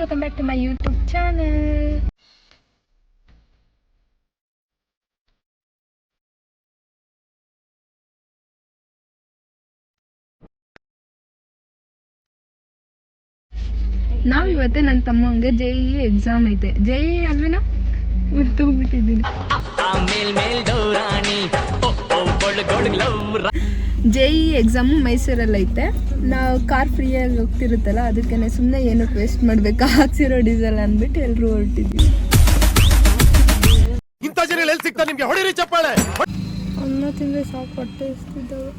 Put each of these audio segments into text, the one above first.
welcome back to my YouTube channel. ನಾವು ಇವತ್ತು ನನ್ನ ತಮ್ಮಂಗೆ JEE ಎಕ್ಸಾಮ್ ಐತೆ. JEE ಅಲ್ವೇನಾ ಮರ್ತೋಗ್ಬಿಟ್ಟಿದ್ದೀನಿ. JEE ಎಕ್ಸಾಮು ಮೈಸೂರಲ್ಲಿ ಐತೆ. ನಾವು ಕಾರ್ ಫ್ರೀಯಾಗಿ ಹೋಗ್ತಿರುತ್ತಲ್ಲ, ಅದಕ್ಕೆ ಸುಮ್ಮನೆ ಏನಕ್ಕೆ ವೇಸ್ಟ್ ಮಾಡಬೇಕಾ, ಹಾಕ್ಸಿರೋ ಡೀಸೆಲ್ ಅಂದ್ಬಿಟ್ಟು ಎಲ್ಲರೂ ಹೊರಟಿದ್ವಿ. ಅನ್ನ ತಿಂದರೆ ಸಾಕು, ಹೊಟ್ಟೆ ಇಸ್ತಿದ್ದಾವೆ.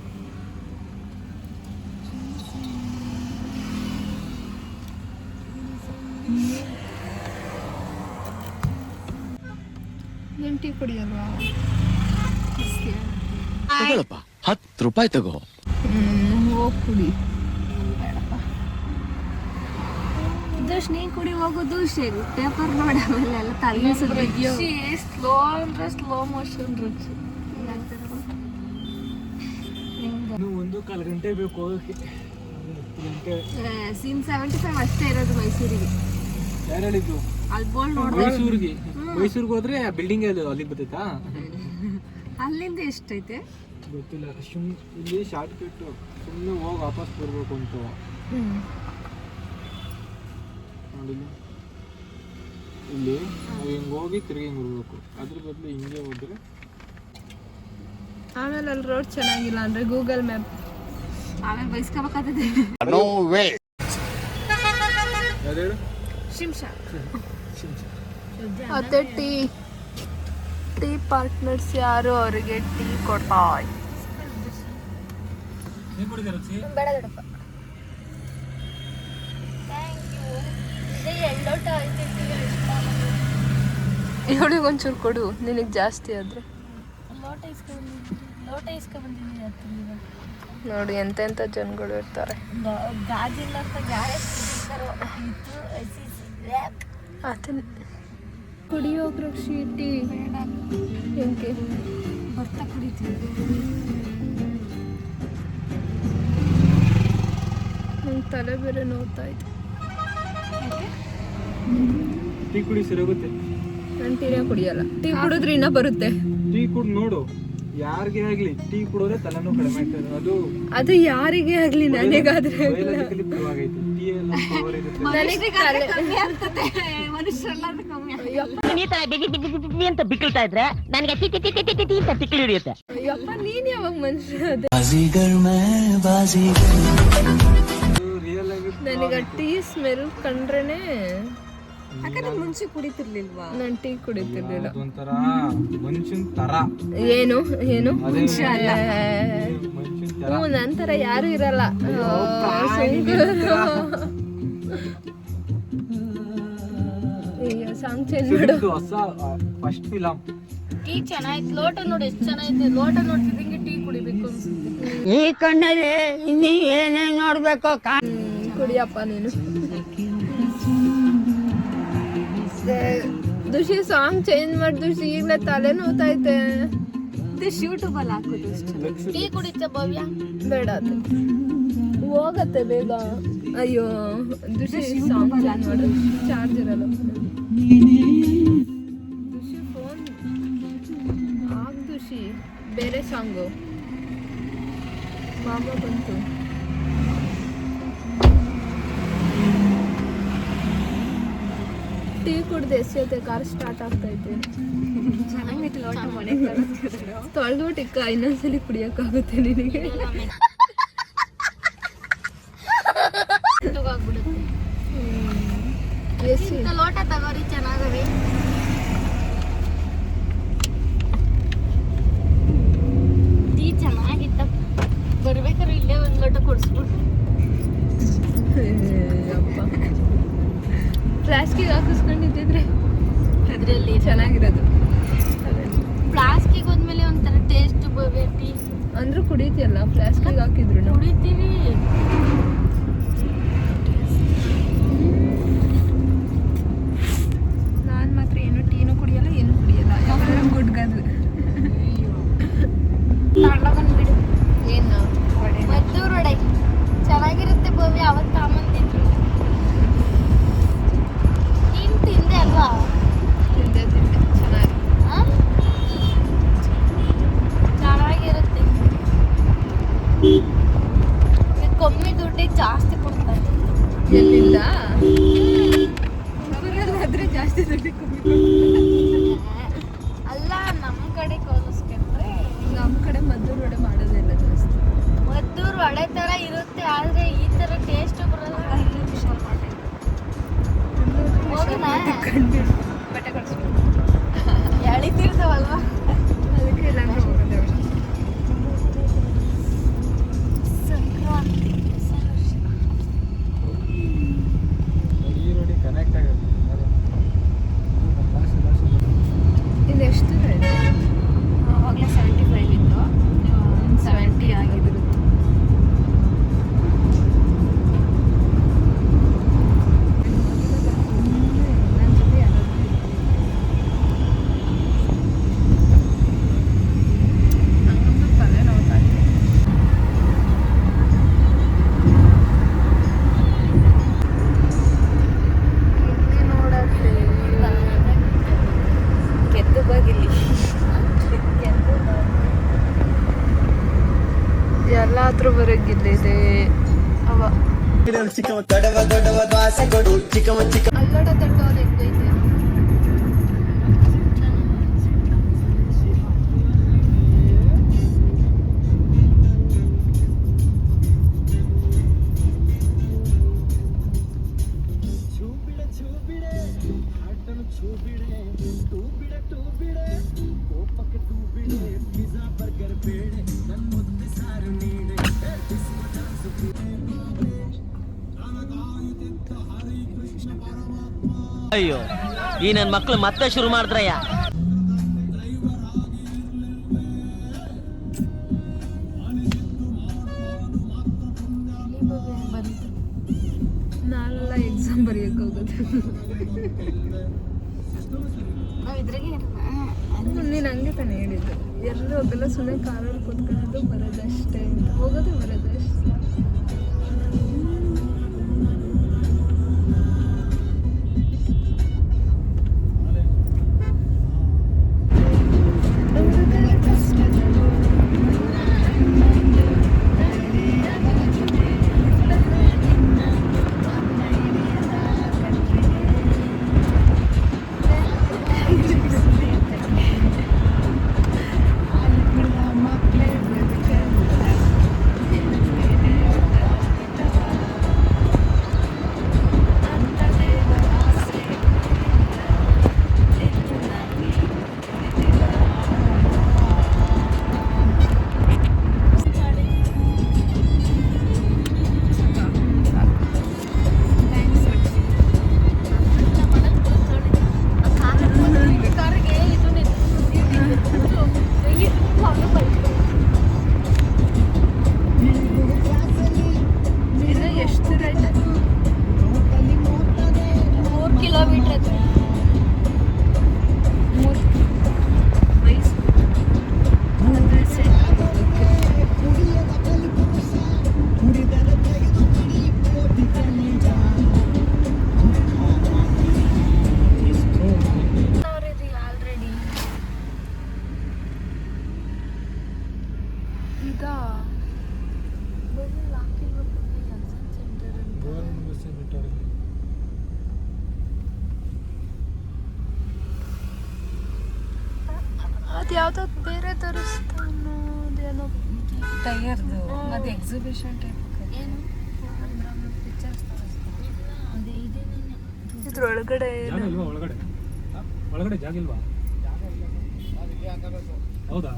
ನೀನು ಟೀ ಕುಡಿಯಲ್ವಾ? ತಗೊಳಪ್ಪ, 10 ರೂಪಾಯಿ ತಗೋ. ಹೋಗಿ ಕುಡಿ. ದೋಷ್ ನೀ ಕುಡಿ ಹೋಗೋದು ಪೇಪರ್ ನೋಡಿ ಆಮೇಲೆ ಎಲ್ಲ ತಲೆ ಸ್ಲೋ ಅಂದ್ರೆ ಸ್ಲೋ ಮೋಷನ್ ರುಚಿ. ಒಂದು ಕಾಲು ಗಂಟೆ ಬೇಕು ಹೋಗೋಕ್ಕೆ. ಸೀನ್ 75 ಅಷ್ಟೇ ಇರೋದು ಮೈಸೂರಿಗೆ. ಯಾರು ಹೇಳಿದ್ದು? ಅಲ್ಲಿ ಬೋಲ್ಡ್ ನೋಡಿ ಮೈಸೂರಿಗೆ ಹೋದ್ರೆ ಬಿಲ್ಡಿಂಗ್ ಅಲ್ಲಿಗೆ ಬರ್ತೈತಾ? ಅಲ್ಲಿಂದ ಎಷ್ಟೈತೆ ಗೊತ್ತಿಲ್ಲ. ಇಲ್ಲಿ ಶಾರ್ಟ್ ಕಟ್, ಸುಮ್ಮನೆ ಹೋಗಿ ವಾಪಸ್ ಬರ್ಬೇಕು ಅಂತ ನೋಡಿಲ್ಲ. ಇಲ್ಲಿ ನಾವು ಹಿಂಗೆ ಹೋಗಿ ತಿರುಗಿ ಹಿಂಗೆ ಬರ್ಬೇಕು. ಅದ್ರ ಬದಲು ಹಿಂಗೆ ಹೋದ್ರೆ ಆಮೇಲೆ ಅಲ್ಲಿ ರೋಡ್ ಚೆನ್ನಾಗಿಲ್ಲ ಅಂದ್ರೆ ಗೂಗಲ್ ಮ್ಯಾಪ್ ಆಮೇಲೆ ಬಯಸ್ಕೋಬೇಕಾಗ್ತದೆ. ಯಾವ್ದು? ಶಿಂಷಾ. ಮತ್ತೆ ಟೀ ಪಾರ್ಟ್ನರ್ಸ್ ಯಾರು, ಅವರಿಗೆ ಟೀ ಕೊಡ್ತಾ. ಬೇಡ ಬೇಡಪ್ಪ, ಇವಳಿಗೆ ಒಂಚೂರು ಕೊಡು, ನಿನಗೆ ಜಾಸ್ತಿ ಆದ್ರೆ. ನೋಡಿ ಎಂತೆಂಥ ಜನಗಳು ಇರ್ತಾರೆ. ಕುಡಿಯೋ ಕೃಷಿ ಟೀ ಹೆಂಗೆ ಬರ್ತಾ ಕುಡಿತೀವಿ. ನಂಗೆ ತಲೆ ಬೇರೆ ನೋಡ್ತಾ ಇತ್ತು. ಟೀ ಕುಡಿ ಸರಿಯಾಗುತ್ತೆ. ನಾನು ಟೀನೇ ಕುಡಿಯಲ್ಲ. ಟೀ ಕುಡಿದ್ರೆ ಇನ್ನ ಬರುತ್ತೆ. ಟೀ ಕುಡ್ ನೋಡು, ಯಾರಿಗೆ ಆಗ್ಲಿ ಟೀ ಕುಡಿದ್ರೆ ತಲೆನೂ ಕಡಿಮೆ ಆಗ್ತದೆ. ಅದು ಯಾರಿಗೆ ಆಗ್ಲಿ, ನನಗಾದ್ರೆ ನೀನ್ ಯಾವಾಗ ಮನುಷ್ಯ? ನನಗ ಟೀ ಸ್ಮೆಲ್ ಕಂಡ್ರೇನೆ. ಮುಂಚೆ ಕುಡಿತಿರ್ಲಿಲ್ವಾ? ನಾನು ಟೀ ಕುಡಿತಿರ್ಲಿಲ್ಲ. ಒಂಥರ ಮನುಷ್ಯನ್ ತರ. ಏನು ಮನುಷ್ಯ ಅಲ್ಲ, ನಂತರ ಯಾರು ಇರಲ್ಲ. ಸಾಂಗ್ ಚೇಂಜ್ ಮಾಡು. ಹೊಸ ಫಸ್ಟ್ ಫಿಲಂ ಟೀ ಚೆನ್ನಾಗಿತ್ತು. ಲೋಟ ನೋಡಿ ಎಷ್ಟು ಚೆನ್ನಾಗಿದೆ. ಲೋಟ ನೋಡ್ತಿದ್ದಂಗೆ ಟೀ ಕುಡಿಬೇಕು ಅನ್ಸುತ್ತೆ. ಈ ಕಣ್ಣಲ್ಲಿ ಇನ್ನೀ ಏನೇನ್ ನೋಡ್ಬೇಕು. ಕುಡಿಯಪ್ಪ ನೀನು. ದುಷಿ ಸಾಂಗ್ ಚೇಂಜ್ ಮಾಡಿ ದುಷಿ, ಈಗಲೇ ತಲೆ ನೋತೈತೆ. ಯೂಟ್ಯೂಬ್ ಅಲ್ಲಿ ಹಾಕೋದು. ಟೀ ಕುಡಿತ ಭವ್ಯ? ಬೇಡ, ಅದು ಹೋಗತ್ತೆ ಬೇಗ. ಅಯ್ಯೋ ದುಷಿ ಸಾಂಗ್ ಚೇಂಜ್ ಮಾಡು, ಚಾರ್ಜ್ ಇರಲ್ಲ. ದುಷಿ ಫೋನ್ ಆಗ ದುಷಿ ಬೇರೆ ಸಾಂಗು. ಮಾಮ ಬಂತು. ಟೀ ಕುಡ್ದು ಎಷ್ಟೈತೆ, ಕಾರ್ ಸ್ಟಾರ್ಟ್ ಆಗ್ತೈತೆ. ತೊಳೆದ್ಬಿಟ್ಟಿಕ್ಕ ಇನ್ನೊಂದ್ಸಲಿ ಕುಡಿಯಕ್ಕಾಗುತ್ತೆ ನಿನಗೆ? ಲೋಟ ತಗೋರಿ, ಚೆನ್ನಾಗವೆ. ಟೀ ಚೆನ್ನಾಗಿತ್ತ. ಬರ್ಬೇಕಾದ್ರೆ ಇಲ್ಲೇ ಒಂದ್ ಲೋಟ ಕೊಡಿಸ್ಬಿಟ್ಟು ಅಪ್ಪ ಪ್ಲಾಸ್ಟಿಕ್ ಹಾಕಿಸ್ಕೊಂಡಿದ್ದಿದ್ರೆ ಅದರಲ್ಲಿ ಚೆನ್ನಾಗಿರೋದು. ಪ್ಲಾಸ್ಟಿಕ್ ಹೋದ್ಮೇಲೆ ಒಂಥರ ಟೇಸ್ಟ್ ಭವ್ಯ. ಟೀ ಅಂದ್ರೂ ಕುಡಿತೀಯಲ್ಲ, ಪ್ಲಾಸ್ಟಿಕ್ ಹಾಕಿದ್ರು ಕುಡಿತೀವಿ. ನಾನು ಮಾತ್ರ ಏನು ಟೀನು ಕುಡಿಯಲ್ಲ, ಏನು ಕುಡಿಯಲ್ಲ. ಯಾವಾಗ ಗುಡ್ಗದು ಬಂದ್ಬಿಡು. ಏನು ಮದ್ದೂರು ವಡೆ ಚೆನ್ನಾಗಿರುತ್ತೆ ಭವ್ಯ. ಅವತ್ತು ತಾಮಂದಿದ್ರು ಕಂಡು ಬಟ್ಟೆ ಕೊಡಿಸ್ಬೇಕು ಎಳಿತಿರ್ತಾವಲ್ವ ಅದಕ್ಕೆ ಇಲ್ಲಾಂದ್ರೆ ಹೋಗೋದೇ ಬೇಡ. ಈ ರೋಡಿಗೆ ಕನೆಕ್ಟ್ ಆಗುತ್ತೆ ಇದು ಎಷ್ಟು ರೇಟ್? ಆವಾಗಲೇ 75 ಇತ್ತು 70 ಆಗಿದ್ರು. ನನ್ನ ಜೊತೆ ಯಾರಾದ್ರೂ ಹಂಗಂತೂ ತಲೆ ನೋಡ್ತಾ ಇದೆ. ಇಲ್ಲಿ ನೋಡತ್ತೆ ಕೆತ್ತು ಬಗಿಲಿ ಎಲ್ಲಾದ್ರೂ ಬರೋಗಿಲ್ಲಿದೆ ಅವ ಅಲ್ಲೋಡ ತಟ್ಟೋದು ಹೆಂಗೈತೆ ಅಯ್ಯೋ ಈ ನನ್ನ ಮಕ್ಳು ಮತ್ತೆ ಶುರು ಮಾಡಿದ್ರಯ್ಯ. ನಾಳೆಲ್ಲ ಎಕ್ಸಾಮ್ ಬರೆಯಕ್ಕೆ ಹೋಗೋದು. ನಾವು ಇದ್ರಾಗೆ ನೀನು ಹಂಗೆ ತಾನೇ ಹೇಳಿದ್ದು ಎಲ್ಲರೂ ಹೋಗಲ್ಲ ಸುಮ್ಮನೆ ಕಾರಲ್ಲಿ ಕೂತ್ಕೊಳ್ಳೋದು ಬರೋದಷ್ಟೇ ಅಂತ ಹೋಗೋದು ಬರೋದಷ್ಟೇ. ಅದು ಯಾವುದೋ ಬೇರೆ ತರಿಸ್ತಾನೋ ಅದೇನೋ ಟೈರ್ದು ಅದು ಎಕ್ಸಿಬಿಷನ್ ಟೈಪ್ ಏನು ಪಿಕ್ಚರ್ಸ್ ಅದೇ ಇದೆ. ಇದ್ರೊಳಗಡೆ ಜಾಗ ಇಲ್ವಾ ಒಳಗಡೆ? ಒಳಗಡೆ ಜಾಗ ಇಲ್ವಾ? ಹೌದಾ?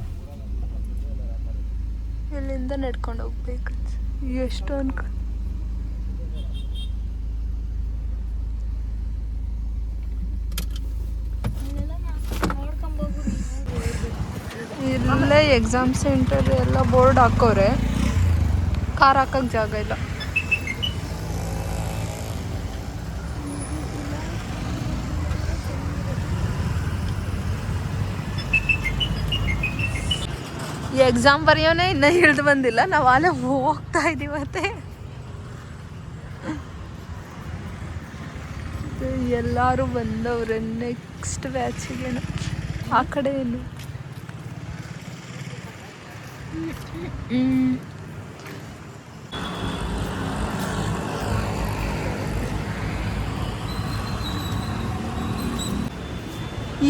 ಇಲ್ಲಿಂದ ನಡ್ಕೊಂಡು ಹೋಗ್ಬೇಕು. ಎಷ್ಟು ಅನ್ಕ ಇಲ್ಲೇ ಎಕ್ಸಾಮ್ ಸೆಂಟರ್ ಎಲ್ಲ ಬೋರ್ಡ್ ಹಾಕೋರೆ, ಕಾರ್ ಹಾಕಕ್ಕೆ ಜಾಗ ಇಲ್ಲ. ಎಕ್ಸಾಮ್ ಬರೆಯೋನೇ ಇನ್ನೂ ಹಿಡಿದು ಬಂದಿಲ್ಲ, ನಾವು ಅಲ್ಲೇ ಹೋಗ್ತಾ ಇದೀವತ್ತೆ. ಎಲ್ಲರೂ ಬಂದವ್ರೆ ನೆಕ್ಸ್ಟ್ ಬ್ಯಾಚಿಗೆ. ಆ ಕಡೆ ಏನು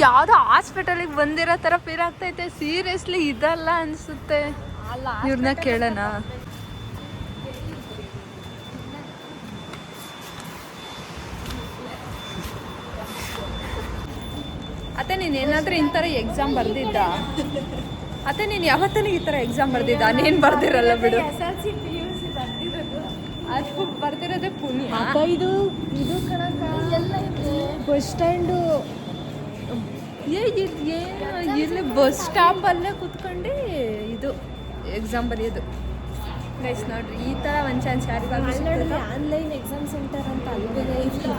ಯಾವುದೋ ಹಾಸ್ಪಿಟಲಿಗೆ ಬಂದಿರೋ ಥರ ಫೀಲ್ ಆಗ್ತೈತೆ. ಸೀರಿಯಸ್ಲಿ ಇದಲ್ಲ ಅನಿಸುತ್ತೆ. ಇವ್ರನ್ನ ಕೇಳೋಣ. ಅತ್ತೆ ನೀನು ಏನಾದರೂ ಈ ಥರ ಎಕ್ಸಾಮ್ ಬರ್ದಿದ್ದ ಅತ್ತೆ ನೀನು ಯಾವತ್ತೂ ಈ ಥರ ಎಕ್ಸಾಮ್ ಬರ್ದಿದ್ದ ನೀನು ಬರ್ದಿರಲ್ಲ ಬಿಡು ಅದು ಬರ್ದಿರೋದೇ ಪುಣ್ಯ ಇದು ಕಣಕ ಬಸ್ ಸ್ಟ್ಯಾಂಡು ಇಲ್ಲಿ ಬಸ್ ಸ್ಟಾಪಲ್ಲೇ ಕೂತ್ಕೊಂಡು ಇದು ಎಕ್ಸಾಮ್ ಬರೆಯೋದು ಗೈಸ್ ನೋಡ್ರಿ ಈ ಥರ ಒಂದು ಚಾನ್ಸ್ ಯಾರಿಗಾದ್ರು ಆನ್ಲೈನ್ ಎಕ್ಸಾಮ್ ಸೆಂಟರ್ ಅಂತ ಅಲ್ಲೇ ಇಲ್ಲ.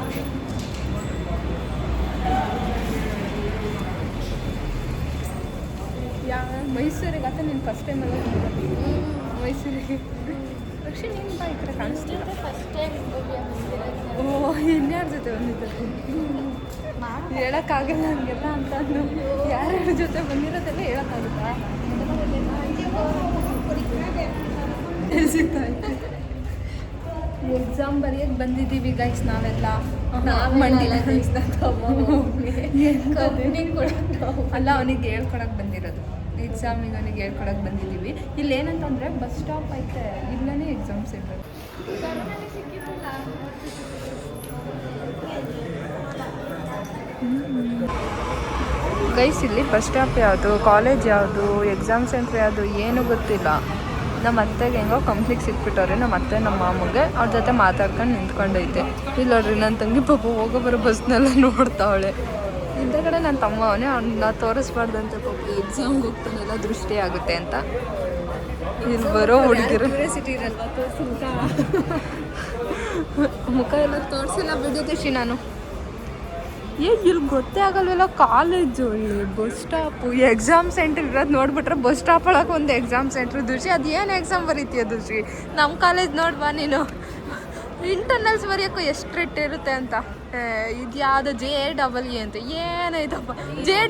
ಮೈಸೂರಿಗೆ ಅತ್ತ ನೀನು ಫಸ್ಟ್ ಟೈಮ್ ಅಲ್ಲ ಮೈಸೂರಿಗೆ പക്ഷേ ನೀನು ಬಾ ಈ ಕಡೆ ಕಾಣಿಸ್ತಿಲ್ಲ ಓ ಇನ್ಯಾರ ಜೊತೆ ಬಂದಿದ್ದೆ ಹೇಳೋಕ್ಕಾಗಲ್ಲ ಹಂಗೆಲ್ಲ ಅಂತ ಅಂದು ಯಾರ್ಯಾರ ಜೊತೆ ಬಂದಿರೋದೆಲ್ಲ ಹೇಳೋಕ್ಕಾಗುತ್ತಾ ಎಕ್ಸಾಮ್ ಬರೆಯೋಕ್ಕೆ ಬಂದಿದ್ದೀವಿ ಗೈಸ್ ನಾವೆಲ್ಲ ಅಲ್ಲ ಅವನಿಗೆ ಹೇಳ್ಕೊಡಕ್ಕೆ ಬಂದಿರೋದು ಎಕ್ಸಾಮಿಗೆ ಅವನಿಗೆ ಹೇಳ್ಕೊಡಕ್ಕೆ ಬಂದಿದ್ದೀವಿ ಇಲ್ಲಿ ಏನಂತಂದರೆ ಬಸ್ ಸ್ಟಾಪ್ ಐತೆ ಇಲ್ಲೇ ಎಕ್ಸಾಮ್ ಸೆಂಟರ್ ಗೈಸ್ ಇಲ್ಲಿ ಬಸ್ ಸ್ಟಾಪ್ ಯಾವುದು ಕಾಲೇಜ್ ಯಾವುದು ಎಕ್ಸಾಮ್ ಸೆಂಟ್ರ್ ಯಾವುದು ಏನೂ ಗೊತ್ತಿಲ್ಲ ನಮ್ಮ ಅತ್ತೆಗೆ ಹೆಂಗೋ ಕಂಪ್ನಿಗೆ ಸಿಕ್ಬಿಟ್ಟವ್ರೆ ನಮ್ಮ ಅತ್ತೆ ನಮ್ಮ ಮಾಮಗೆ ಅವ್ರ ಜೊತೆ ಮಾತಾಡ್ಕೊಂಡು ನಿಂತ್ಕೊಂಡೈತೆ ಇಲ್ಲಿ ನೋಡ್ರಿ ನನ್ನ ತಂಗಿ ಪಾಪ ಹೋಗೋ ಬರೋ ಬಸ್ನೆಲ್ಲ ನೋಡ್ತಾವಳೆ ಹಿಂದಗಡೆ ನನ್ನ ತಮ್ಮ ಅವನೇ ಅವ್ನ ತೋರಿಸ್ಬಾರ್ದಂತೆ ಪಾಪ ಎಕ್ಸಾಮ್ಗೆ ಹೋಗ್ತಾನೆಲ್ಲ ದೃಷ್ಟಿ ಆಗುತ್ತೆ ಅಂತ ಇಲ್ಲಿ ಬರೋ ಹುಡುಗಿರು ಮುಖ ಎಲ್ಲ ತೋರಿಸಿಲ್ಲ ಬಿಡೋದಶಿ ನಾನು ಇಲ್ಲಿ ಗೊತ್ತೇ ಆಗಲ್ವಲ್ಲ ಕಾಲೇಜು ಇಲ್ಲಿ ಬಸ್ ಸ್ಟಾಪು ಎಕ್ಸಾಮ್ ಸೆಂಟ್ರ್ ಇರೋದು ನೋಡ್ಬಿಟ್ರೆ ಬಸ್ ಸ್ಟಾಪ್ ಒಳಗೆ ಒಂದು ಎಕ್ಸಾಮ್ ಸೆಂಟ್ರ್ ದುಷಿ ಅದು ಏನು ಎಕ್ಸಾಮ್ ಬರೀತೀಯ ದುಷಿ ನಮ್ಮ ಕಾಲೇಜ್ ನೋಡ್ಬಾ ನೀನು ಇಂಟರ್ನಲ್ಸ್ ಬರೆಯೋಕ್ಕೂ ಎಷ್ಟು ಸ್ಟ್ರಿಕ್ಟ್ ಇರುತ್ತೆ ಅಂತ ಇದು ಯಾವುದು JEE ಅಂತ ಏನೈತಪ್ಪ JEE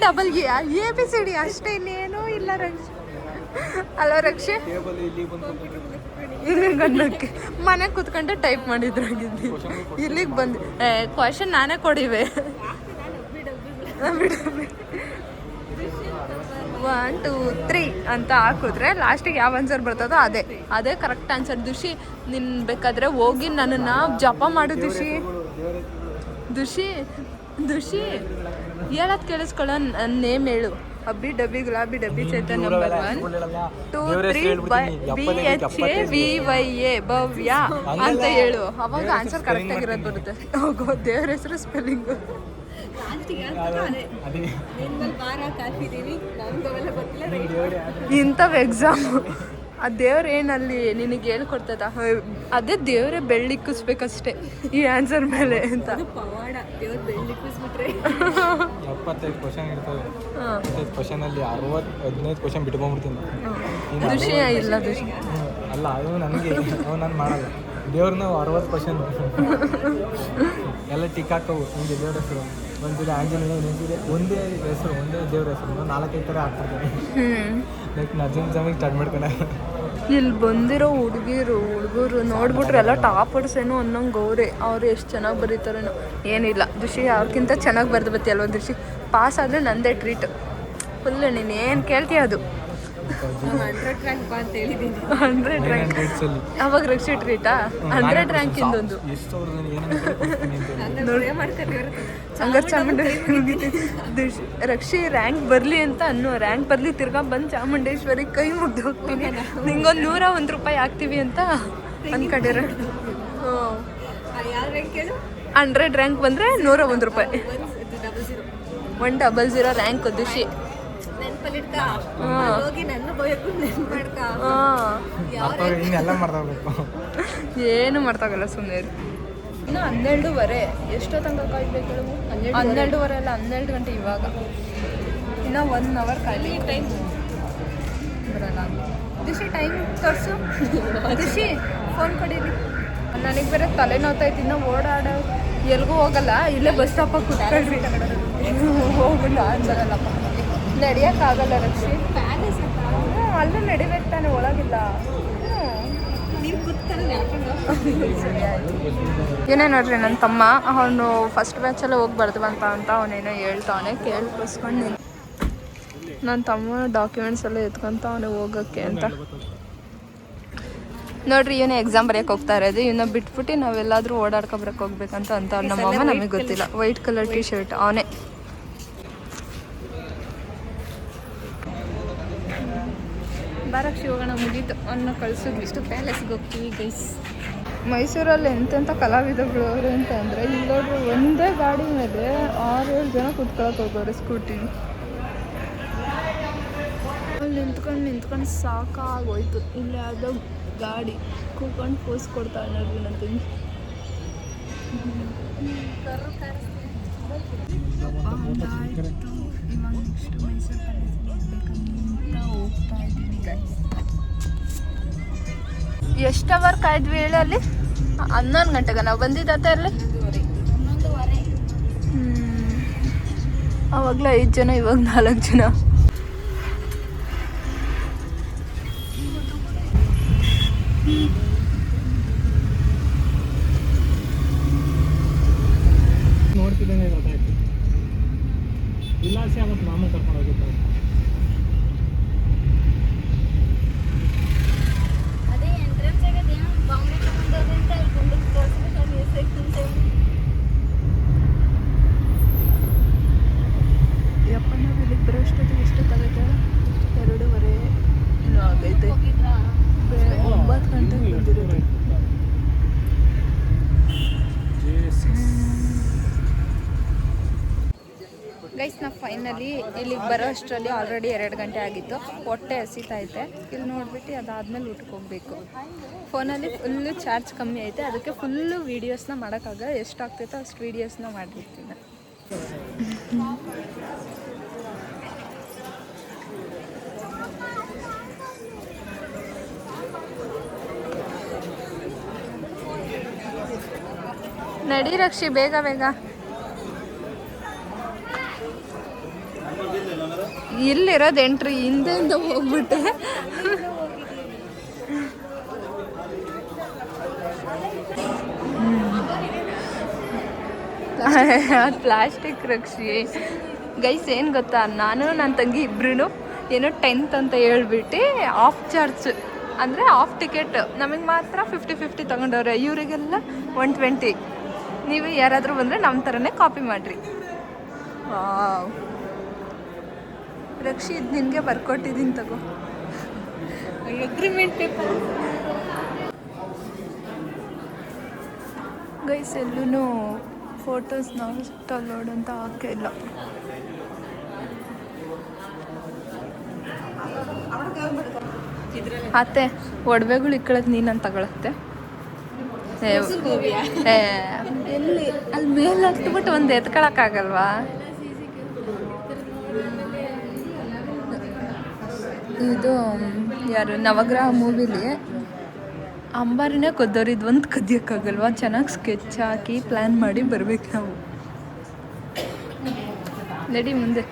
ABCD ಅಷ್ಟೇ ಇನ್ನೇನೂ ಇಲ್ಲ ರಕ್ಷೆ ಅಲ್ವ ರಕ್ಷೆ ಇಲ್ಲಿ ಗಂಡಕ್ಕೆ ಮನೆಗೆ ಕೂತ್ಕೊಂಡೆ ಟೈಪ್ ಮಾಡಿದ್ರಾಗಿದ್ದಿ ಇಲ್ಲಿಗೆ ಬಂದು ಕ್ವಶನ್ ನಾನೇ ಕೊಡಿವೆ 1 2 3 ಅಂತ ಹಾಕಿದ್ರೆ ಲಾಸ್ಟಿಗೆ ಯಾವ ಆನ್ಸರ್ ಬರ್ತದೋ ಅದೇ ಕರೆಕ್ಟ್ ಆನ್ಸರ್ ದುಷಿ ನಿನ್ ಬೇಕಾದ್ರೆ ಹೋಗಿ ನನ್ನನ್ನು ಜಪ ಮಾಡು ದುಷಿ ಹೇಳೋದು ಕೇಳಿಸ್ಕೊಳ್ಳೋ ನನ್ನ ನೇಮ್ ಹೇಳು ಅಬ್ಬಿ ಡಬ್ಬಿ ಗುಲಾಬಿ ಡಬ್ಬಿ ಚೇತನ್ ನಂಬರ್ 1 2 3 BHAVYA ಭವ್ಯ ಅಂತ ಹೇಳು ಅವಾಗ ಆನ್ಸರ್ ಕರೆಕ್ಟ್ ಆಗಿರೋದು ಬರುತ್ತೆ ಹೋಗೋ ದೇವ್ರ ಹೆಸರು ಸ್ಪೆಲ್ಲಿಂಗು ಇಂಥವು ಎಕ್ಸಾಮು ಆ ದೇವ್ರು ಏನಲ್ಲಿ ನಿನಗೆ ಹೇಳ್ಕೊಡ್ತದ ಅದೇ ದೇವರೇ ಬೆಳ್ಳಿಕ್ಕಿಸ್ಬೇಕಷ್ಟೇ ಈ ಆನ್ಸರ್ ಮೇಲೆ ಅಂತ 75 ಕ್ವಶನ್ ಇರ್ತವೆ 75 ಕ್ವಶನ್ ಅಲ್ಲಿ 15 ಕ್ವಶನ್ ಬಿಟ್ಕೊಂಡ್ಬಿಡ್ತೀನಿ ದುಷಿ ಇಲ್ಲ ದುಷಿ ಅಲ್ಲ ಅದು ನನಗೆ ನಾನು ಮಾಡಲ್ಲ ದೇವ್ರನ್ನ 60 ಕ್ವಶನ್ ಎಲ್ಲ ಟಿಕ್ ಹಾಕವು ನಿಮಗೆ ದೇವ್ರ ಹೆಸರು ಒಂದಿದೆ ಆಂಜನೇಯ ಇನ್ನೊಂದಿದೆ ಒಂದೇ ಹೆಸರು ಒಂದೇ ದೇವ್ರ ಹೆಸರು 4-5 ಥರ ಹಾಕ್ತಿರ್ತಾರೆ ಲೈಕ್ ನರ್ಸಿಂಗ್ ಎಕ್ಸಾಮಿಗೆ ಸ್ಟಾರ್ಟ್ ಮಾಡ್ಕೊಂಡೆ ಇಲ್ಲಿ ಬಂದಿರೋ ಹುಡುಗರು ನೋಡ್ಬಿಟ್ರೆ ಎಲ್ಲ ಟಾಪರ್ಸ್ ಏನೋ ಅನ್ನೋಂಗೆ ಅವ್ರು ಎಷ್ಟು ಚೆನ್ನಾಗಿ ಬರೀತಾರೇನೋ ಏನಿಲ್ಲ ದುಷಿ ಅವ್ರಿಗಿಂತ ಚೆನ್ನಾಗಿ ಬರ್ದು ಬತ್ತಿ ಅಲ್ವ ದುಷಿ ಪಾಸ್ ಆದರೆ ನಂದೇ ಟ್ರೀಟ್ ಫುಲ್ಲು ನೀನು ಏನು ಕೇಳ್ತೀಯ ಅದು 100 ರ್ಯಾಂಕ್ ಅಂತ ಹೇಳಿದ್ದೀನಿ 100 ರ್ಯಾಂಕ್ ಅವಾಗ ರಕ್ಷಿ ಟ್ರೀಟಾ 100 ರ್ಯಾಂಕ್ ಇಂದೊಂದು ಹಂಗಾರೆ ಚಾಮುಂಡೇಶ್ವರಿ ರಕ್ಷಿ ರ್ಯಾಂಕ್ ಬರಲಿ ಅಂತ ರ್ಯಾಂಕ್ ಬರಲಿ ತಿರ್ಗಾ ಬಂದು ಚಾಮುಂಡೇಶ್ವರಿ ಕೈ ಮುಗ್ದು ಹೋಗ್ತೀನಿ ನಿಂಗೊಂದು 101 ರೂಪಾಯಿ ಹಾಕ್ತೀವಿ ಅಂತ ಅಂದ್ಕೊಂಡಿರ 100 ರ್ಯಾಂಕ್ ಬಂದರೆ 101 ರೂಪಾಯಿ 100 ರ್ಯಾಂಕ್ ದುಷಿ ಏನು ಮಾಡ್ತಾಗಲ್ಲ ಸುಮ್ಮನೆ ಇನ್ನು 12:30 ಎಷ್ಟೋ ತನಕ ಕಾಯ್ಬೇಕು 12:30 ಅಲ್ಲ 12 ಗಂಟೆ ಇವಾಗ ಇನ್ನು 1 ಅವರ್ ಕಾಯ್ಲಿ ಟೈಮ್ ಬರಲ್ಲ ದಿಶಿ ಟೈಮ್ ತೋರಿಸು ದಿಶಿ ಫೋನ್ ಕೊಡೀರಿ ನನಗೆ ಬೇರೆ ತಲೆ ನೋವ್ತೈತಿ ಇನ್ನೂ ಓಡಾಡೋ ಎಲ್ಗೂ ಹೋಗಲ್ಲ ಇಲ್ಲೇ ಬಸ್ ಸ್ಟಾಪಾಗಿ ಕುತ್ಕೊಳ್ರಿ ಹೋಗಲ್ಲ ಅನ್ಸಲ್ಲಪ್ಪ ನಡೆಯೋಕ್ಕಾಗಲ್ಲ ರಕ್ಷಿ ಅಲ್ಲೂ ನಡಿಬೇಕು ತಾನೆ ಒಳಗಿಲ್ಲ ಏನೇ ನೋಡ್ರಿ ನನ್ನ ತಮ್ಮ ಅವನು ಫಸ್ಟ್ ಬ್ಯಾಚಲ್ಲೇ ಹೋಗಿ ಬರ್ದ್ವಂತ ಅಂತ ಅವನೇನೋ ಹೇಳ್ತಾವನೆ ಕೇಳಿಸ್ಕೊಂಡು ನನ್ನ ತಮ್ಮ ಡಾಕ್ಯುಮೆಂಟ್ಸ್ ಎಲ್ಲ ಎತ್ಕೊಂತ ಅವನು ಹೋಗೋಕ್ಕೆ ಅಂತ ನೋಡ್ರಿ ಇವನೇ ಎಕ್ಸಾಮ್ ಬರೆಯೋಕೆ ಹೋಗ್ತಾ ಇರೋದು ಇವನ್ನ ಬಿಟ್ಬಿಟ್ಟು ನಾವೆಲ್ಲಾದರೂ ಓಡಾಡ್ಕೊಬರಕ್ಕೆ ಹೋಗ್ಬೇಕಂತ ಅಂತ ನಮ್ಮಮ್ಮ ನಮಗೆ ಗೊತ್ತಿಲ್ಲ ವೈಟ್ ಕಲರ್ ಟಿ ಶರ್ಟ್ ಅವನೇ ಬಾರಕ್ಷಿ ಹೋಗೋಣ ಮುಗೀತು ಅನ್ನ ಕಳಿಸಿದ್ವಿ. ಇಷ್ಟು ಪ್ಯಾಲೇಸ್ಗೆ ಹೋಗ್ತೀವಿ ಗೈಸ್. ಮೈಸೂರಲ್ಲಿ ಎಂತೆಂಥ ಕಲಾವಿದಗಳು ಅವರು ಅಂತ ಅಂದರೆ ಇಲ್ಲಿ ನೋಡ್ರಿ ಒಂದೇ ಗಾಡಿ ಮೇಲೆ 6-7 ಜನ ಕುತ್ಕೊಳಕ್ಕೆ ಹೋಗೋರು ಸ್ಕೂಟಿ. ಅಲ್ಲಿ ನಿಂತ್ಕೊಂಡು ಸಾಕಾಗೋಯ್ತು. ಇಲ್ಲಿ ಯಾವುದೋ ಗಾಡಿ ಕೂತ್ಕೊಂಡು ಪೋಸ್ ಕೊಡ್ತಾಳೆ ನೋಡ್ರಿ ನನ್ನ ತಂಗಿ. ಇವಾಗ ನೆಕ್ಸ್ಟ್ ಮೈಸೂರು ಪ್ಯಾಲೇಸ್ಗೆ ಹೋಗ್ಬೇಕಂತ ಹೋಗ್ತಾ ಇದ್ದೀವಿ ಗೈಸ್. ಎಷ್ಟು ಅವರ್ ಕಾಯ್ದ್ವಿ ಹೇಳಿ ಅಲ್ಲಿ? 11 ಗಂಟೆಗೆ ನಾವು ಬಂದಿದ್ದತ್ತೆ ಅಲ್ಲಿ. ಅವಾಗಲೇ 5 ಜನ, ಇವಾಗ 4 ಜನ. ನೋಡ್ತಿದ್ದೇನೆ ಗೊತ್ತಾಯ್ತು. ವಿಲಾಸಿ ಮತ್ತು ಮಾಮ ಕರ್ಕೊಂಡು ಹೋಗಿದ್ದಾರೆ. ಅದೇ ಎಂಟ್ರೆನ್ಸ್ ಆಗದೆ ಬಾಂಬೆ ತಗೊಂಡೋದ್ರಿಂದ ಅಲ್ಲಿ ಯಪ್ಪ ನಾವು ಇಲ್ಲಿಗೆ ಬರೋಷ್ಟೊತ್ತಿಗೆ ಎಷ್ಟೊತ್ತಾಗೈತೆ? 2:30 ಇನ್ನೂ ಆಗೈತೆ. 9 ಗಂಟೆಗೆ ಬಂದಿರೋದು. ಗೈಸ್ ನಾವು ಫೈನಲಿ ಇಲ್ಲಿಗೆ ಬರೋ ಅಷ್ಟರಲ್ಲಿ ಆಲ್ರೆಡಿ 2 ಗಂಟೆ ಆಗಿತ್ತು. ಹೊಟ್ಟೆ ಹಸಿತೈತೆ. ಇಲ್ಲಿ ನೋಡ್ಬಿಟ್ಟು ಅದಾದ್ಮೇಲೆ ಊಟಕ್ಕೆ ಹೋಗಬೇಕು. ಫೋನಲ್ಲಿ ಫುಲ್ಲು ಚಾರ್ಜ್ ಕಮ್ಮಿ ಐತೆ, ಅದಕ್ಕೆ ಫುಲ್ಲು ವೀಡಿಯೋಸ್ನ ಮಾಡೋಕ್ಕಾಗಲ್ಲ. ಎಷ್ಟಾಗ್ತೈತೋ ಅಷ್ಟು ವೀಡಿಯೋಸ್ನ ಮಾಡಿರ್ತೀನಿ. ನಡಿ ರಕ್ಷಿ, ಬೇಗ ಬೇಗ. ಇಲ್ಲಿರೋದು ಎಂಟ್ರಿ, ಹಿಂದೆಯಿಂದ ಹೋಗ್ಬಿಟ್ಟೆ. ಪ್ಲಾಸ್ಟಿಕ್ ರಕ್ಷಿ. ಗೈಸ್ ಏನು ಗೊತ್ತಾ, ನಾನು ನನ್ನ ತಂಗಿ ಇಬ್ರು ಏನೋ 10th ಅಂತ ಹೇಳ್ಬಿಟ್ಟು ಆಫ್ ಚಾರ್ಜ್ ಅಂದರೆ ಆಫ್ ಟಿಕೆಟ್ ನಮಗೆ ಮಾತ್ರ 50-50 ತಗೊಂಡವ್ರೆ. ಇವರಿಗೆಲ್ಲ 120. ನೀವು ಯಾರಾದರೂ ಬಂದರೆ ನಮ್ಮ ಥರನೇ ಕಾಪಿ ಮಾಡಿರಿ. ವಾವ್ ರಕ್ಷಿ, ಇದು ನಿನಗೆ ಬರ್ಕೊಟ್ಟಿದ್ದೀನಿ ತಗೋ. Agreement paper. ಗೈಸ್ ಎಲ್ಲೂ ಫೋಟೋಸ್ನ ಡೌನ್ಲೋಡ್ ಅಂತ ಹಾಕಿಲ್ಲ. ಅತ್ತೆ ಒಡವೆಗಳು ಇಕ್ಕಳಕ್ಕೆ ನೀನು ತಗೊಳತ್ತೆ. ಎಲ್ಲಿ ಅಲ್ಲಿ ಮೇಲೆ ಹತ್ಬಿಟ್ಟು ಒಂದು ಎತ್ಕೊಳಕ್ಕಾಗಲ್ವಾ? ಇದು ಯಾರು ನವಗ್ರಹ ಮೂವಿಲಿ ಅಂಬಾರಿನೇ ಕೊದ್ದೋರಿದ್ದು ಒಂದು ಕದಿಯೋಕ್ಕಾಗಲ್ವಾ? ಚೆನ್ನಾಗಿ ಸ್ಕೆಚ್ ಹಾಕಿ ಪ್ಲ್ಯಾನ್ ಮಾಡಿ ಬರ್ಬೇಕು ನಾವು. ನಡಿ ಮುಂದೆ.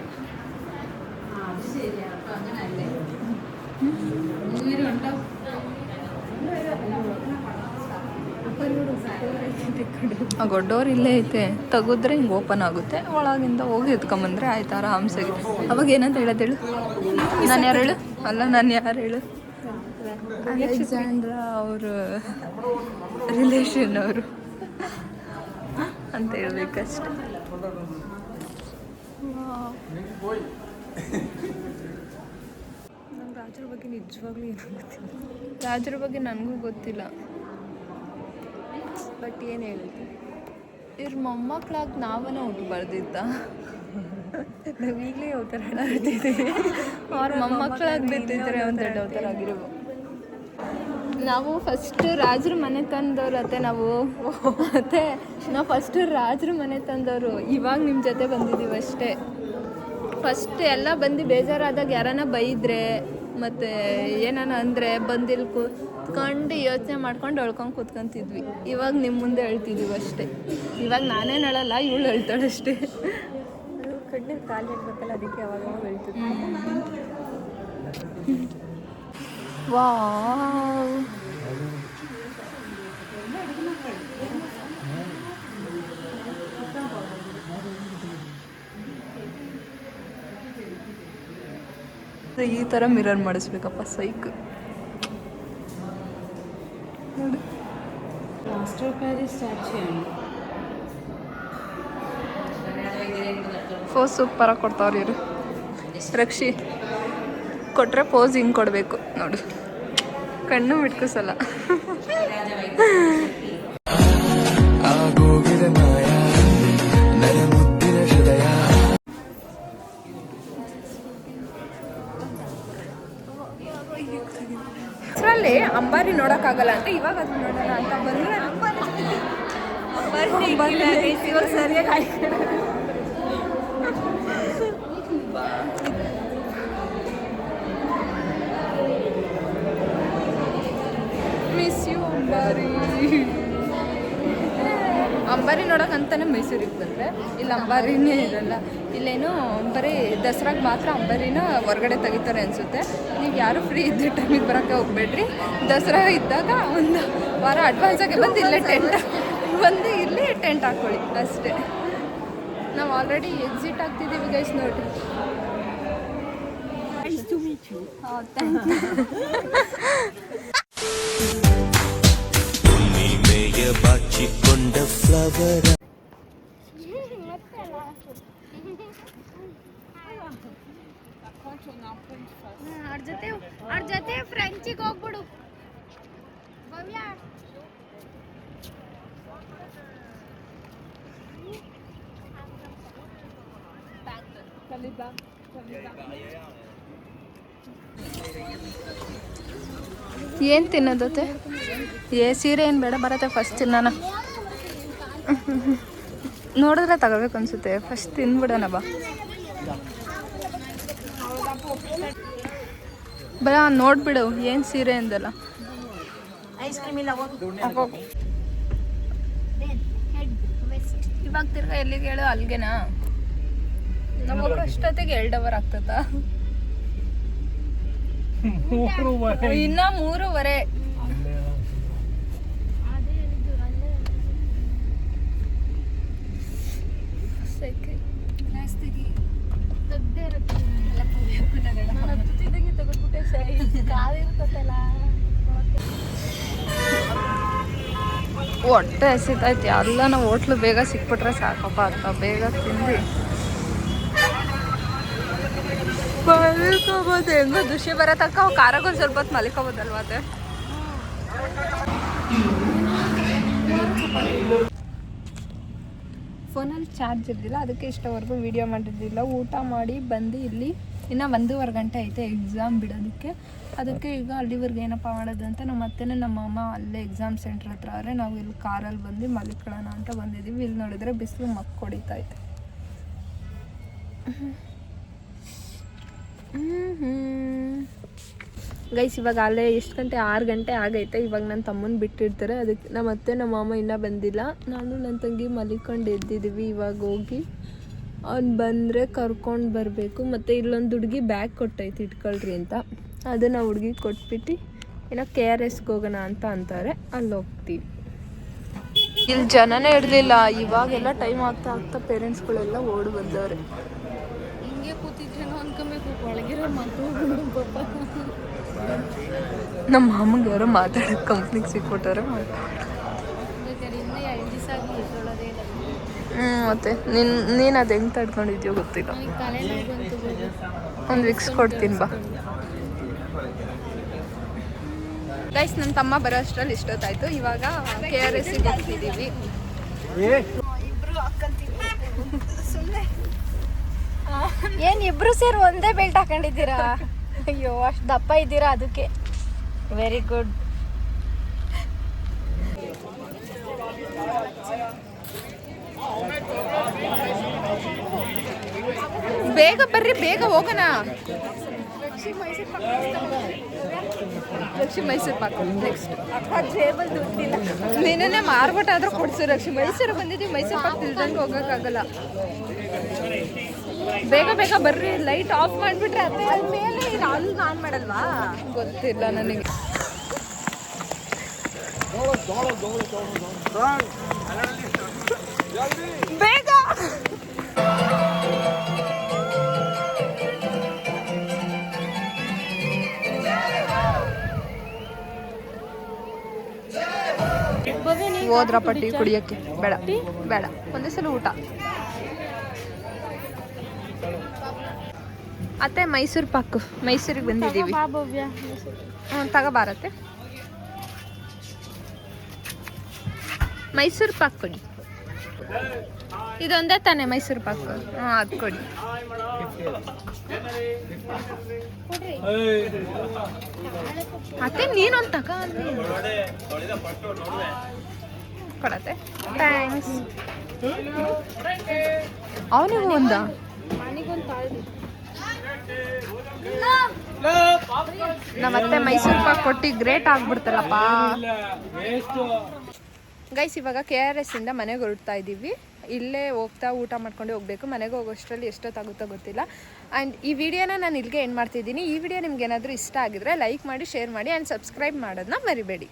ಆ ಗೊಡ್ಡೋರು ಇಲ್ಲೇ ಐತೆ, ತೆಗೆದ್ರೆ ಹಿಂಗೆ ಓಪನ್ ಆಗುತ್ತೆ. ಒಳಗಿಂದ ಹೋಗಿ ಎತ್ಕೊಂಬಂದ್ರೆ ಆಯ್ತು ಆರಾಮ್ಸಾಗಿ. ಅವಾಗ ಏನಂತ ಹೇಳೋದು? ನಾನು ಯಾರು ಹೇಳು? ಅಲ್ಲ, ನಾನು ಯಾರು ಹೇಳು? ಅಲೆಕ್ಸಾಂಡ್ರಾ ಅವರು ರಿಲೇಷನ್ ಅವರು ಅಂತ ಹೇಳ್ಬೇಕಷ್ಟೆ. ನಂಗೆ ರಾಜರ ಬಗ್ಗೆ ನಿಜವಾಗ್ಲೂ ಏನೂ ಗೊತ್ತಿಲ್ಲ. ರಾಜರ ಬಗ್ಗೆ ನನಗೂ ಗೊತ್ತಿಲ್ಲ. ಬಟ್ ಏನು ಹೇಳ್ತೀನಿ, ಇವ್ರ ಮೊಮ್ಮಕ್ಕಳಾಗಿ ನಾವನ್ನ ಹುಟ್ಟಬಾರ್ದಿತ್ತ? ನಾವು ಈಗಲೇ ಅವತಾರ ಆಡ್ತಿದ್ದೀವಿ. ಅವ್ರ ಮೊಮ್ಮಕ್ಕಳಾಗಿ ಬಿದ್ದಿದ್ರೆ ಒಂದು ದೊಡ್ಡ ಅವತಾರ ಆಗಿರ್ಬೋದು. ನಾವು ಫಸ್ಟ್ ರಾಜರ ಮನೆ ತಂದವ್ರು ಅತ್ತೆ. ನಾವು ಫಸ್ಟ್ ರಾಜರ ಮನೆ ತಂದವರು. ಇವಾಗ ನಿಮ್ಮ ಜೊತೆ ಬಂದಿದ್ದೀವಿ ಅಷ್ಟೇ. ಫಸ್ಟ್ ಎಲ್ಲ ಬಂದು ಬೇಜಾರಾದಾಗ ಯಾರನ್ನ ಬೈದ್ರೆ ಮತ್ತು ಏನಾನ ಅಂದರೆ ಬಂದಿಲ್ಲಿ ಕೂತ್ಕೊಂಡು ಯೋಚನೆ ಮಾಡ್ಕೊಂಡು ಅಳ್ಕೊಂಡು ಕೂತ್ಕೊಂತಿದ್ವಿ. ಇವಾಗ ನಿಮ್ಮ ಮುಂದೆ ಹೇಳ್ತಿದ್ದೀವಿ ಅಷ್ಟೇ. ಇವಾಗ ನಾನೇನು ಹೇಳಲ್ಲ, ಇವಳು ಹೇಳ್ತಾಳೆ ಅಷ್ಟೇ. ಕಣ್ಣಿಗೆ ಕಾಲು ಇಡ್ಬೇಕಲ್ಲ, ಅದಕ್ಕೆ ಅವಾಗ ಹೇಳ್ತಿದ್ವಿ. ವಾವ್, ಈ ಥರ ಮಿರರ್ ಮಾಡಿಸ್ಬೇಕಪ್ಪ, ಸೈಕ್. ನೋಡಿ, ಸೂಪರಾಗಿ ಕೊಡ್ತಾವ್ರಿ ಇವರು. ರಕ್ಷಿ ಕೊಟ್ಟರೆ ಪೋಸ್ ಹಿಂಗೆ ಕೊಡಬೇಕು ನೋಡು, ಕಣ್ಣು ಮಿಟ್ಕಿಸಲ್ಲ. ಅಷ್ಟರಲ್ಲಿ ಅಂಬಾರಿ ನೋಡೋಕ್ಕಾಗಲ್ಲ ಅಂತ ಇವಾಗ ಅದು ನೋಡೋಣ ಅಂತ ಬಂದರೆ ಇವಾಗ ಸರಿಯಾಗಿ ಮಿಸ್ ಯು ಅಂಬಾರಿ. ಅಂಬಾರಿ ನೋಡೋಕ್ಕಂತಾನೆ ಮೈಸೂರಿಗೆ ಬಂದರೆ ಇಲ್ಲಿ ಅಂಬಾರಿನೇ ಇರಲ್ಲ. ಇಲ್ಲೇನು ಬರೀ ದಸರಾಗೆ ಮಾತ್ರ ಅಂಬಾರಿನ ಹೊರಗಡೆ ತೆಗಿತಾರೆ ಅನಿಸುತ್ತೆ. ನೀವು ಯಾರು ಫ್ರೀ ಇದ್ದರೆ ಟೈಮಿಗೆ ಬರೋಕ್ಕೆ ಹೋಗ್ಬೇಡ್ರಿ. ದಸರಾ ಇದ್ದಾಗ ಒಂದು ವಾರ ಅಡ್ವಾನ್ಸಾಗಿ ಬಂದು ಇಲ್ಲೇ ಇಲ್ಲಿ ಟೆಂಟ್ ಹಾಕ್ಕೊಳ್ಳಿ ಅಷ್ಟೇ. ನಾವು ಆಲ್ರೆಡಿ ಎಕ್ಸಿಟ್ ಆಗ್ತಿದ್ದೀವಿ ಗೈಸ್ ನೋಡಿ. Thank you. ಅವ್ರ ಜೊತೆ ಫ್ರೆಂಚಿಗೆ ಹೋಗ್ಬಿಡು ಭವ್ಯ. ಏನು ತಿನ್ನೋದತ್ತೆ? ಸೀರೆ ಏನು ಬೇಡ, ಬರತ್ತೆ ಫಸ್ಟ್ ತಿನ್ನೋಣ. ನೋಡಿದ್ರೆ ತಗೋಬೇಕು ಅನ್ಸುತ್ತೆ. ಫಸ್ಟ್ ತಿನ್ಬಿಡೋಣ ಬಾ. ಬರ ನೋಡ್ಬಿಡು ಏನು ಸೀರೆ ಅಂದಲ್ಲ. ಇವಾಗ ತಿರ್ಗಾ ಎಲ್ಲಿಗೆ ಹೇಳು? ಅಲ್ಲಿಗೆನಾ? ನಮಗೆ ಅಷ್ಟೊತ್ತಿಗೆ 2 ಅವರ್ ಆಗ್ತದ. ಇನ್ನ 3:30. ಹೊಟ್ಟೆ ಹಸಿತೈತಿ. ಎಲ್ಲ ನಾವು ಹೋಟ್ಲು ಬೇಗ ಸಿಕ್ಬಿಟ್ರೆ ಸಾಕಪ್ಪ ಅಂತ ಬೇಗ ತಿಂದು ಮಲ್ಕೋಬೋದು. ಹೆಂಗೋ ದೃಶ್ಯ ಬರೋ ತನಕ ಕಾರಾಗೊಂದು ಸ್ವಲ್ಪ ಹೊತ್ತು ಮಲ್ಕೋಬೋದಲ್ವ ಅದೇ. ಫೋನಲ್ಲಿ ಚಾರ್ಜ್ ಇರಲಿಲ್ಲ, ಅದಕ್ಕೆ ಇಷ್ಟವರೆಗೂ ವೀಡಿಯೋ ಮಾಡಿರಲಿಲ್ಲ. ಊಟ ಮಾಡಿ ಬಂದು ಇಲ್ಲಿ ಇನ್ನು 1.5 ಗಂಟೆ ಐತೆ ಎಕ್ಸಾಮ್ ಬಿಡೋದಕ್ಕೆ. ಅದಕ್ಕೆ ಈಗ ಅಲ್ಲಿವರೆಗೆ ಏನಪ್ಪ ಮಾಡೋದು ಅಂತ ನಮ್ಮ ಅತ್ತೆನೇ ನಮ್ಮ ಅಮ್ಮ ಅಲ್ಲೇ ಎಕ್ಸಾಮ್ ಸೆಂಟ್ರ್ ಹತ್ರ ಆದರೆ ನಾವು ಇಲ್ಲಿ ಕಾರಲ್ಲಿ ಬಂದು ಮಲ್ಕೊಳ್ಳೋಣ ಅಂತ ಬಂದಿದ್ದೀವಿ. ಇಲ್ಲಿ ನೋಡಿದ್ರೆ ಬಿಸಿಲು ಮಕ್ಕ ಹೊಡಿತೈತೆ. ಗೈಸ್ ಇವಾಗ ಅಲ್ಲೇ ಎಷ್ಟು ಗಂಟೆ? 6 ಗಂಟೆ ಆಗೈತೆ. ಇವಾಗ ನನ್ನ ತಮ್ಮನ ಬಿಟ್ಟಿರ್ತಾರೆ. ಅದಕ್ಕೆ ನಮ್ಮ ಅತ್ತೆ ನಮ್ಮ ಮಾಮ ಇನ್ನೂ ಬಂದಿಲ್ಲ. ನಾನು ನನ್ನ ತಂಗಿ ಮಲಿಕೊಂಡು ಎದ್ದಿದ್ದೀವಿ. ಇವಾಗ ಹೋಗಿ ಅವ್ನು ಬಂದರೆ ಕರ್ಕೊಂಡು ಬರಬೇಕು. ಮತ್ತು ಇಲ್ಲೊಂದು ಹುಡುಗಿ ಬ್ಯಾಗ್ ಕೊಟ್ಟೈತಿ ಇಟ್ಕೊಳ್ರಿ ಅಂತ. ಅದನ್ನು ಹುಡುಗಿ ಕೊಟ್ಬಿಟ್ಟು ಏನೋ KRSಗೆ ಹೋಗೋಣ ಅಂತ ಅಂತಾರೆ. ಅಲ್ಲಿ ಹೋಗ್ತೀವಿ. ಇಲ್ಲಿ ಜನನೇ ಇರಲಿಲ್ಲ. ಇವಾಗೆಲ್ಲ ಟೈಮ್ ಆಗ್ತಾ ಪೇರೆಂಟ್ಸ್ಗಳೆಲ್ಲ ಓಡಿ ಬಂದವ್ರೆ. ಹಿಂಗೆ ಕೂತಿದ್ರೇನೋ ಅನ್ಕೊಬೇಕು, ಒಳಗಿರೋ ಮಕ್ಕಳು ಪಾಪ. ನಮ್ಮ ಮಾಮಂಗೆ ಯಾರೋ ಮಾತಾಡೋದು ಕಂಪ್ನಿಗೆ ಸಿಕ್ಬಿಟ್ಟಾರೆ. ಇನ್ನೂ 2 ದಿವಸ ಆಗಿ ಇಟ್ಕೊಳ್ಳೋದೇ ಇಲ್ಲ. ಮತ್ತೆ ನೀನು ಅದು ಹೆಂಗೆ ತಡ್ಕೊಂಡಿದ್ಯೋ ಗೊತ್ತಿಲ್ಲ. ಒಂದು ವಿಕ್ಸ್ ಕೊಡ್ತೀನಿ ಬಾ. ಗೈಸ್ ನನ್ನ ತಮ್ಮ ಬರೋ ಅಷ್ಟರಲ್ಲಿ ಇಷ್ಟೊತ್ತಾಯ್ತು. ಇವಾಗ KRSಗೆ ಹೋಗ್ತಿದ್ದೀವಿ. ಏನು ಇಬ್ರು ಸೇರಿ ಒಂದೇ ಬೆಲ್ಟ್ ಹಾಕೊಂಡಿದ್ದೀರಾ? ಅಯ್ಯೋ ಅಷ್ಟು ದಪ್ಪ ಇದ್ದೀರಾ ಅದಕ್ಕೆ. Very good. ಬೇಗ ಬರ್ರಿ, ಬೇಗ ಹೋಗೋಣ. ಲಕ್ಷ್ಮಿ ಮೈಸೂರು ಪಾಕ್ ನೆಕ್ಸ್ಟ್. ನೀನೇ ಮಾರ್ಬಿಟ್ಟಾದ್ರೂ ಕೊಡ್ಸು ಲಕ್ಷ್ಮಿ. ಮೈಸೂರು ಬಂದಿದ್ದೀವಿ, ಮೈಸೂರು ಪಾಕ್ ತಿಳ್ದಂಗೆ ಹೋಗೋಕ್ಕಾಗಲ್ಲ. ಬೇಗ ಬೇಗ ಬರ್ರಿ. ಲೈಟ್ ಆಫ್ ಮಾಡಿಬಿಟ್ರೆ ಅದೇ ಮೇಲೆ ಅಲ್ಲಿ ಆನ್ ಮಾಡಲ್ವಾ? ಗೊತ್ತಿಲ್ಲ ನನಗೆ. ಬೇಗ ಹೋದ್ರಪ್ಪ ಟೀ ಕುಡಿಯೋಕ್ಕೆ? ಬೇಡ ಬೇಡ, ಒಂದೇ ಸಲ ಊಟ. ಅತ್ತೆ ಮೈಸೂರು ಪಾಕು ಮೈಸೂರಿಗೆ ಬಂದಿದ್ದೀವಿ. ಬಾ ಭವ್ಯ. ತಗೋಬಾರತ್ತೆ. ಮೈಸೂರು ಪಾಕ್ ಕೊಡಿ. ಇದೊಂದೇ ತಾನೇ ಮೈಸೂರು ಪಾಕು? ಹಾಂ ಅದು ಕೊಡಿ. ಅತ್ತೆ ನೀನೊಂದು ತಗೋ ಕೊಡತ್ತೆ. ಥ್ಯಾಂಕ್ಸ್. ಅವನಿಗೂ ಒಂದ? ನಮ್ಮತ್ತೆ ಮೈಸೂರು ಪಾಕ್ ಕೊಟ್ಟು ಗ್ರೇಟ್ ಆಗ್ಬಿಡ್ತಾರಪ್ಪ. ಗೈಸ್ ಇವಾಗ KRS ಇಂದ ಮನೆಗೆ ಹೊರಡ್ತಾ ಇದ್ದೀವಿ. ಇಲ್ಲೇ ಹೋಗ್ತಾ ಊಟ ಮಾಡ್ಕೊಂಡು ಹೋಗಬೇಕು. ಮನೆಗೆ ಹೋಗೋಷ್ಟರಲ್ಲಿ ಎಷ್ಟೊತ್ತಾಗುತ್ತೋ ಗೊತ್ತಿಲ್ಲ. ಆ್ಯಂಡ್ ಈ ವಿಡಿಯೋನ ನಾನು ಇಲ್ಲಿಗೆ ಎಂಡ್ ಮಾಡ್ತಿದ್ದೀನಿ. ಈ ವಿಡಿಯೋ ನಿಮ್ಗೆ ಏನಾದರೂ ಇಷ್ಟ ಆಗಿದ್ರೆ ಲೈಕ್ ಮಾಡಿ, ಶೇರ್ ಮಾಡಿ ಆ್ಯಂಡ್ ಸಬ್ಸ್ಕ್ರೈಬ್ ಮಾಡೋದನ್ನ ಮರಿಬೇಡಿ.